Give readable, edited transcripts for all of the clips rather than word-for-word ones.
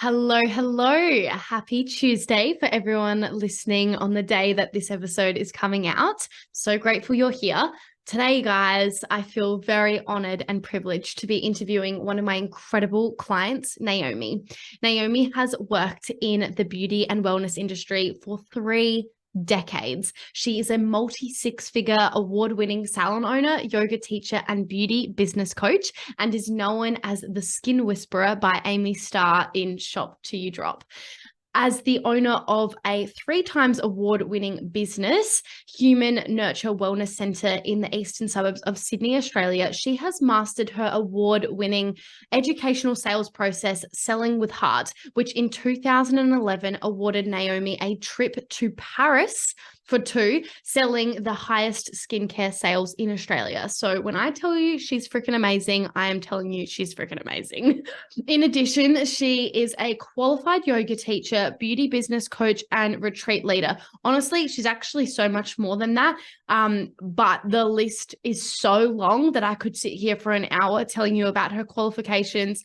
Hello, hello. Happy Tuesday for everyone listening on the day that this episode is coming out. So grateful you're here. Today, guys, I feel very honored and privileged to be interviewing one of my incredible clients, Naomi. Naomi has worked in the beauty and wellness industry for 3 decades. She is a multi-six-figure award-winning salon owner, yoga teacher, and beauty business coach, and is known as the Skin Whisperer by Amy Starr in Shop Till You Drop. As the owner of a 3 times award-winning business, Human Nurture Wellness Centre in the eastern suburbs of Sydney, Australia, she has mastered her award-winning educational sales process, Selling with Heart, which in 2011 awarded Naomi a trip to Paris for 2, selling the highest skincare sales in Australia. So when I tell you she's freaking amazing, I am telling you she's freaking amazing. In addition, she is a qualified yoga teacher, beauty business coach, and retreat leader. Honestly, she's actually so much more than that. But the list is so long that I could sit here for an hour telling you about her qualifications,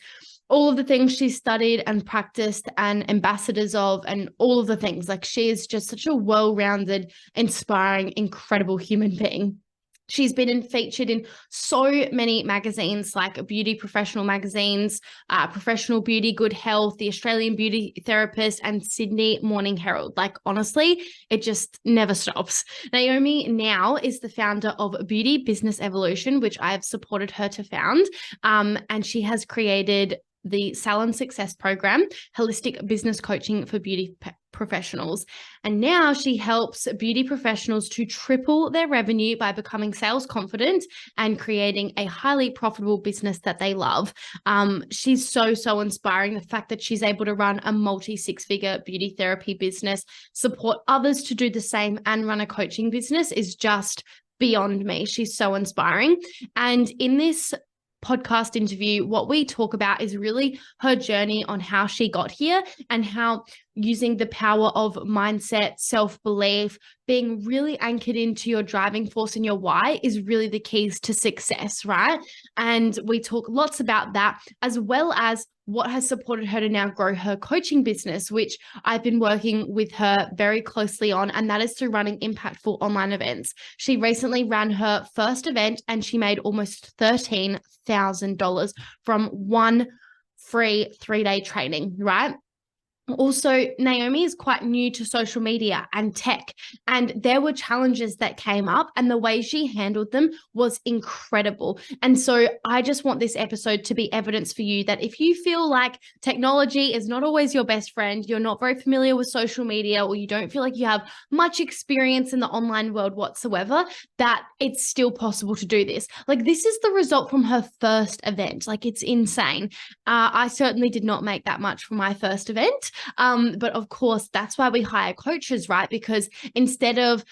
all of the things she studied and practiced and ambassadors of, and all of the things. Like, she is just such a well-rounded, inspiring, incredible human being. She's been featured in so many magazines like Beauty Professional magazines, Professional Beauty, Good Health, The Australian Beauty Therapist, and Sydney Morning Herald. Like, honestly, it just never stops. Naomi now is the founder of Beauty Business Evolution, which I have supported her to found. And she has created the Salon Success Program, holistic business coaching for beauty professionals. And now she helps beauty professionals to triple their revenue by becoming sales confident and creating a highly profitable business that they love. She's so inspiring. The fact that she's able to run a multi-six-figure beauty therapy business, support others to do the same, and run a coaching business is just beyond me. She's so inspiring. And in this podcast interview, what we talk about is really her journey on how she got here and how using the power of mindset, self-belief, being really anchored into your driving force and your why is really the keys to success, right? And we talk lots about that, as well as what has supported her to now grow her coaching business, which I've been working with her very closely on, and that is through running impactful online events. She recently ran her first event and she made almost $13,000 from one free 3-day training, right? Also, Naomi is quite new to social media and tech, and there were challenges that came up, and the way she handled them was incredible. And so I just want this episode to be evidence for you that if you feel like technology is not always your best friend, you're not very familiar with social media, or you don't feel like you have much experience in the online world whatsoever, that it's still possible to do this. Like, this is the result from her first event. Like, it's insane. I certainly did not make that much from my first event. But of course, that's why we hire coaches, right? Because instead of,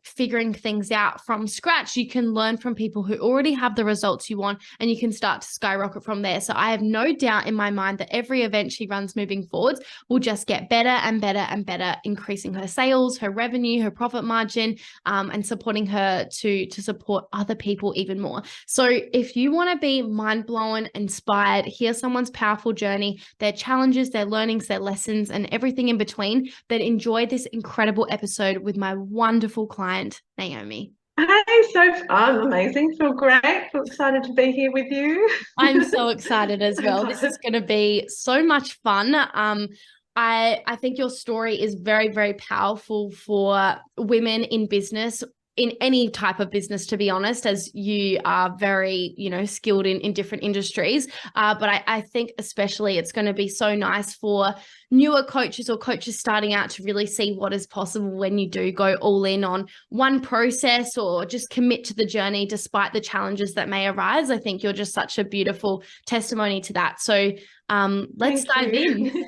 figuring things out from scratch, you can learn from people who already have the results you want, and you can start to skyrocket from there. So I have no doubt in my mind that every event she runs moving forwards will just get better and better and better, increasing her sales, her revenue, her profit margin, and supporting her to support other people even more. So if you want to be mind blown, inspired, hear someone's powerful journey, their challenges, their learnings, their lessons, and everything in between, then enjoy this incredible episode with my wonderful client, Naomi. Hey, Soph, I'm amazing. Feel great. Feel excited to be here with you. I'm so excited as well. This is going to be so much fun. I think your story is very, very powerful for women in business, in any type of business, to be honest, as you are very, skilled in different industries. But I think especially it's going to be so nice for newer coaches or coaches starting out to really see what is possible when you do go all in on one process or just commit to the journey despite the challenges that may arise. I think you're just such a beautiful testimony to that. So let's dive in.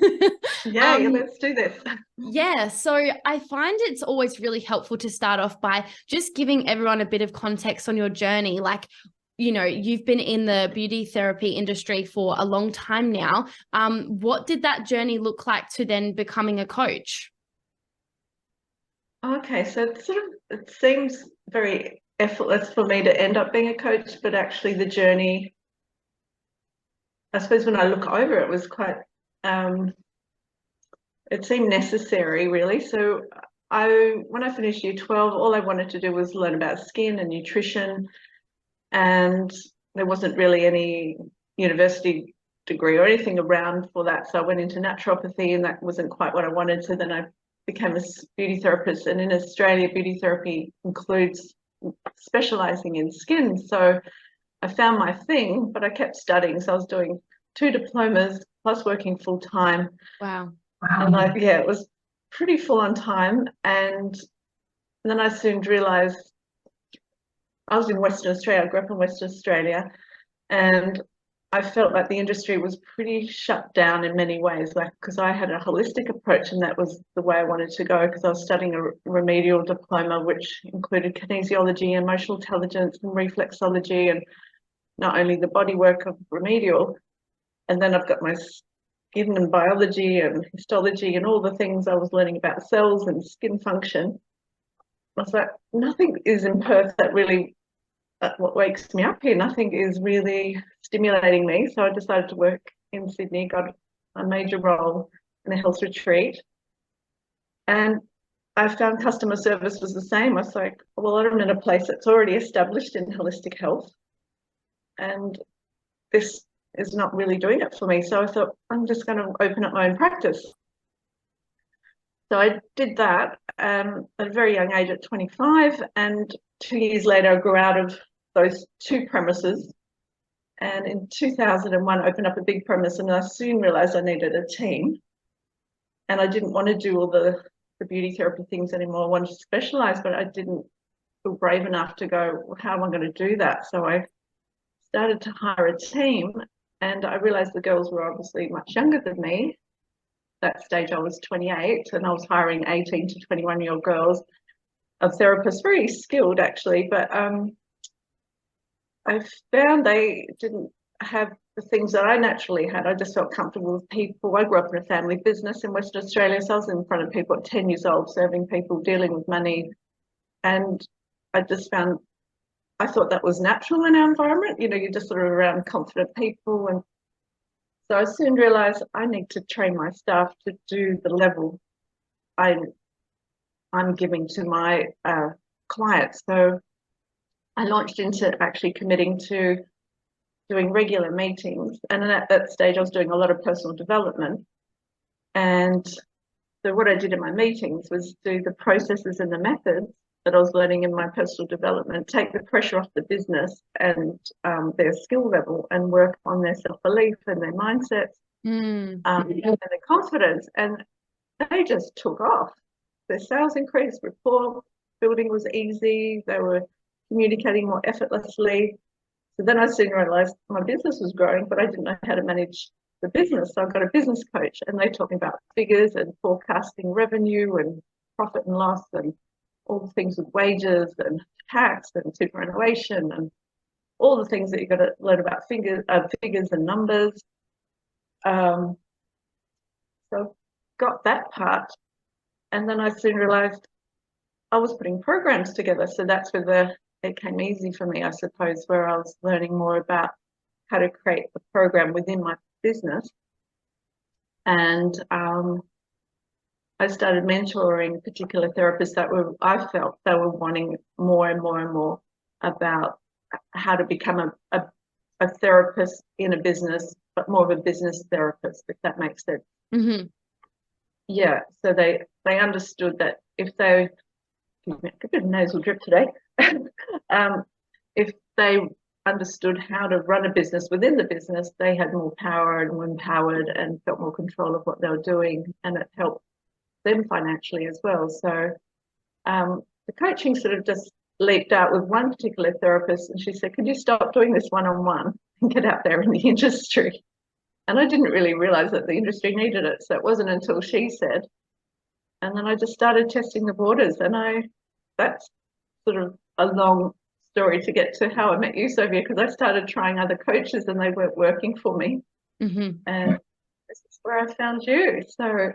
Yeah, let's do this. Yeah, so I find it's always really helpful to start off by just giving everyone a bit of context on your journey. Like, you've been in the beauty therapy industry for a long time now. What did that journey look like to then becoming a coach? Okay, so it seems very effortless for me to end up being a coach, but actually the journey, I suppose when I look over it, was quite it seemed necessary, really. So when I finished year 12, all I wanted to do was learn about skin and nutrition, and there wasn't really any university degree or anything around for that. So I went into naturopathy, and that wasn't quite what I wanted. So then I became a beauty therapist, and in Australia, beauty therapy includes specializing in skin. So I found my thing, but I kept studying. So I was doing 2 diplomas plus working full time. Wow. And it was pretty full on time. And then I soon realized I was in Western Australia. I grew up in Western Australia, and I felt like the industry was pretty shut down in many ways, like because I had a holistic approach, and that was the way I wanted to go, because I was studying a remedial diploma, which included kinesiology, emotional intelligence, and reflexology, and not only the body work of remedial. And then I've got my skin and biology and histology and all the things I was learning about cells and skin function. I was like, nothing is in Perth that really what wakes me up here. Nothing is really stimulating me. So I decided to work in Sydney, got a major role in a health retreat. And I found customer service was the same. I was like, well, I'm in a place that's already established in holistic health, and this is not really doing it for me. So I thought, I'm just going to open up my own practice. So I did that at a very young age at 25, and 2 years later, I grew out of those 2 premises. And in 2001, I opened up a big premise, and I soon realized I needed a team. And I didn't want to do all the beauty therapy things anymore. I wanted to specialize, but I didn't feel brave enough to go, well, how am I going to do that? So I started to hire a team, and I realized the girls were obviously much younger than me. That stage I was 28, and I was hiring 18 to 21-year-old girls, of therapists, very skilled actually, but I found they didn't have the things that I naturally had. I just felt comfortable with people. I grew up in a family business in Western Australia, so I was in front of people at 10 years old, serving people, dealing with money, and I just found, I thought that was natural in our environment. You know, you're just sort of around confident people. And so I soon realized I need to train my staff to do the level I'm giving to my clients. So I launched into actually committing to doing regular meetings. And at that stage, I was doing a lot of personal development. And so what I did in my meetings was do the processes and the methods that I was learning in my personal development, take the pressure off the business and their skill level, and work on their self-belief and their mindsets and their confidence. And they just took off. Their sales increased, rapport building was easy. They were communicating more effortlessly. So then I soon realized my business was growing, but I didn't know how to manage the business. So I got a business coach, and they taught me about figures and forecasting revenue and profit and loss and all the things with wages and tax and superannuation and all the things that you've got to learn about figures and numbers. So got that part. And then I soon realized I was putting programs together. So that's where it came easy for me, I suppose, where I was learning more about how to create a program within my business. And I started mentoring particular therapists that I felt they were wanting more and more and more about how to become a therapist in a business, but more of a business therapist, if that makes sense. Mm-hmm. Yeah, so they understood that if they, a bit of nasal drip today, if they understood how to run a business within the business, they had more power and were empowered and felt more control of what they were doing, and it helped them financially as well. So the coaching sort of just leaped out with one particular therapist, and she said, could you stop doing this one-on-one and get out there in the industry? And I didn't really realize that the industry needed it. So it wasn't until she said, and then I just started testing the waters. And that's sort of a long story to get to how I met you, Sophia, because I started trying other coaches and they weren't working for me. Mm-hmm. And this is where I found you. So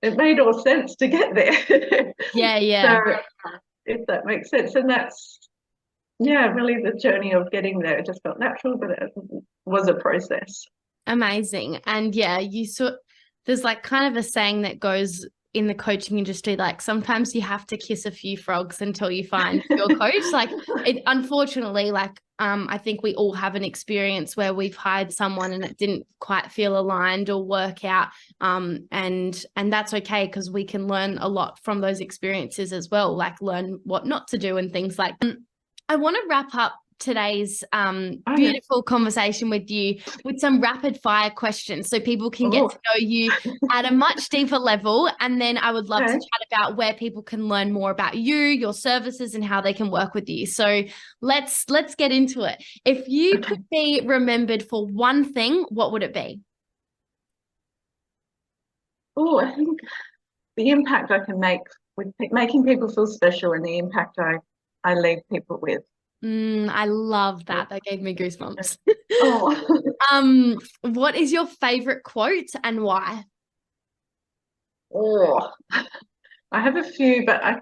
it made all sense to get there. Yeah. So if that makes sense. And that's, really the journey of getting there. It just felt natural, but it was a process. Amazing. And yeah, you There's like kind of a saying that goes in the coaching industry, like sometimes you have to kiss a few frogs until you find your coach. Like it, unfortunately, like I think we all have an experience where we've hired someone and it didn't quite feel aligned or work out. And that's okay, because we can learn a lot from those experiences as well, like learn what not to do and things like. I want to wrap up today's beautiful conversation with you with some rapid fire questions so people can get to know you at a much deeper level. And then I would love to chat about where people can learn more about you, your services, and how they can work with you. So let's get into it. If you could be remembered for one thing, what would it be? Oh, I think the impact I can make with making people feel special, and the impact I leave people with. I love that. That gave me goosebumps. What is your favorite quote and why? Oh, I have a few, but I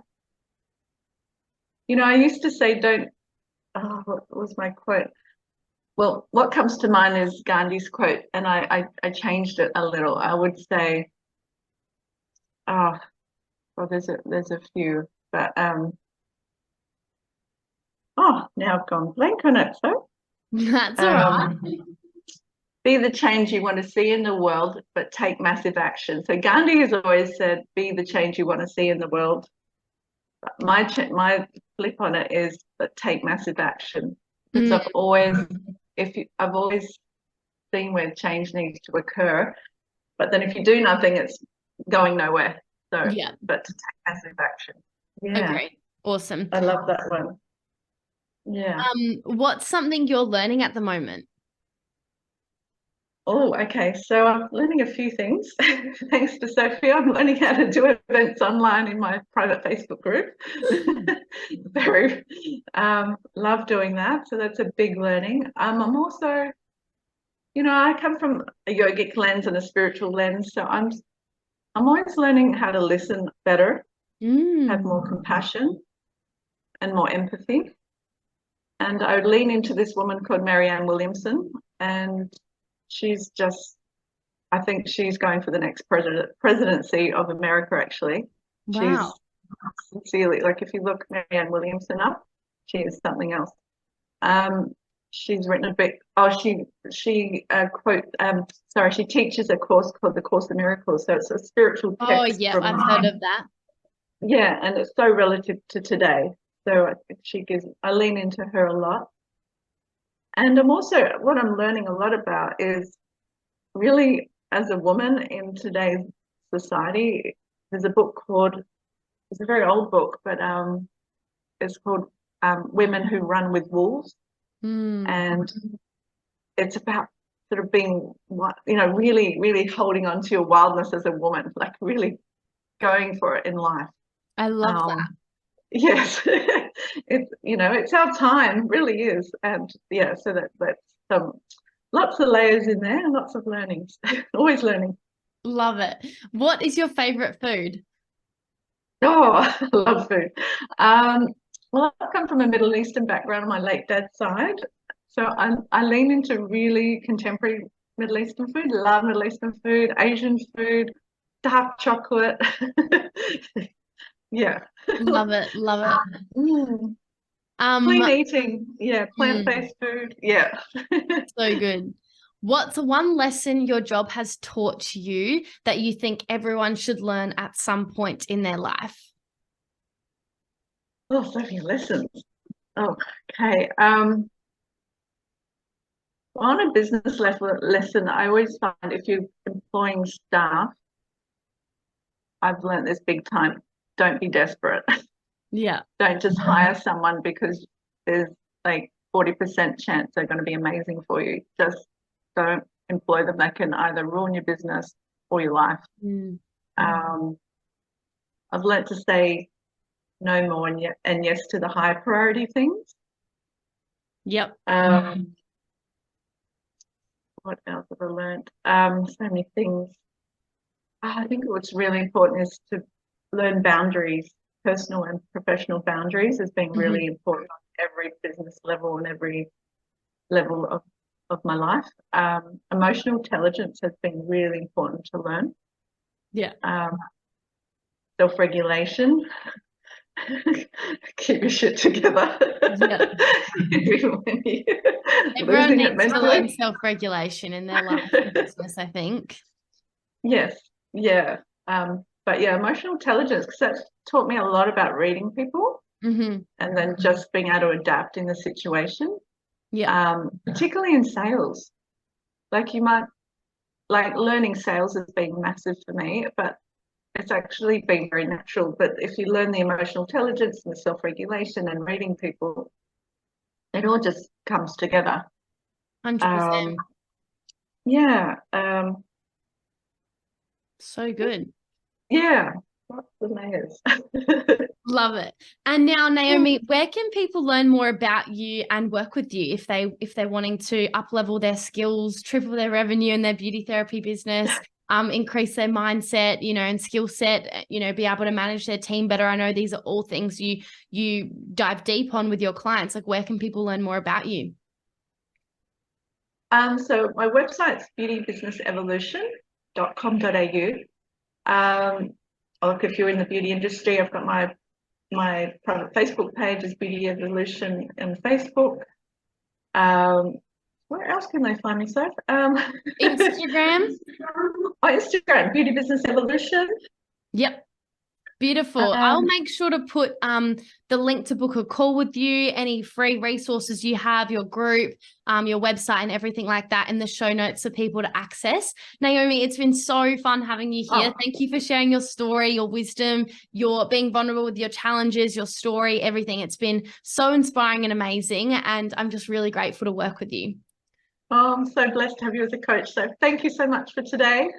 used to say, what was my quote? Well, what comes to mind is Gandhi's quote, and I changed it a little. I would say, well, there's a few, but now I've gone blank on it. So that's all right. Be the change you want to see in the world, but take massive action. So Gandhi has always said, be the change you want to see in the world. My flip on it is, but take massive action. Because I've always seen where change needs to occur, but then if you do nothing, it's going nowhere. So but to take massive action. Yeah. Okay. Awesome. I love that one. Yeah. What's something you're learning at the moment? Oh, okay. So I'm learning a few things. Thanks to Sophia, I'm learning how to do events online in my private Facebook group. Very love doing that. So that's a big learning. I'm also, I come from a yogic lens and a spiritual lens. So I'm always learning how to listen better, have more compassion and more empathy. And I would lean into this woman called Marianne Williamson, and she's just, I think she's going for the next presidency of America, actually. Wow. She's sincerely, like if you look Marianne Williamson up, she is something else. She's written a book. She teaches a course called the Course of Miracles. So it's a spiritual text. Oh, yeah, I've heard of that. Yeah, and it's so relative to today. So I think I lean into her a lot. And what I'm learning a lot about is really, as a woman in today's society, there's a book it's a very old book, but it's called Women Who Run with Wolves. And it's about sort of being, really, really holding on to your wildness as a woman, like really going for it in life. I love that. Yes, it's our time, really is. And yeah, so that's lots of layers in there, lots of learnings, always learning. Love it. What is your favorite food? Oh, I love food. Well, I've come from a Middle Eastern background on my late dad's side. So I lean into really contemporary Middle Eastern food, love Middle Eastern food, Asian food, dark chocolate. Yeah. Love it. Love it. Clean eating. Yeah. Plant-based food. Yeah. So good. What's one lesson your job has taught you that you think everyone should learn at some point in their life? Oh, so many lessons. Oh, okay. On a business lesson, I always find if you're employing staff, I've learned this big time. Don't be desperate. Yeah. Don't just hire someone because there's like 40% chance they're going to be amazing for you. Just don't employ them. That can either ruin your business or your life. I've learned to say no more and yes to the higher priority things. Yep. What else have I learned? So many things. I think what's really important is to learn boundaries, personal and professional boundaries has been really important on every business level and every level of my life. Emotional intelligence has been really important to learn. Yeah. Self-regulation. Keep your shit together. Yeah. Everyone Losing it needs to learn mentally. self-regulation in their life and business, I think. Yes, yeah. But yeah, emotional intelligence, because that's taught me a lot about reading people Mm-hmm. and then just being able to adapt in the situation. Yeah. Particularly in sales. Like learning sales has been massive for me, but it's actually been very natural. But if you learn the emotional intelligence and the self-regulation and reading people, it all just comes together. 100%. Yeah. So good. Yeah. What's the layers? Love it. And now, Naomi, where can people learn more about you and work with you if they're wanting to up level their skills, triple their revenue in their beauty therapy business, increase their mindset, and skill set, be able to manage their team better? I know these are all things you dive deep on with your clients. Like, where can people learn more about you? So my website's beautybusinessevolution.com.au. Look, if you're in the beauty industry, I've got my private Facebook page is Beauty Evolution in Facebook. Where else can they find me, Soph? Instagram. Instagram, Beauty Business Evolution. Yep. Beautiful. I'll make sure to put the link to book a call with you, any free resources you have, your group, your website and everything like that in the show notes for people to access. Naomi, it's been so fun having you here. Thank you for sharing your story, your wisdom, your being vulnerable with your challenges, your story, everything. It's been so inspiring and amazing. And I'm just really grateful to work with you. I'm so blessed to have you as a coach. So thank you so much for today.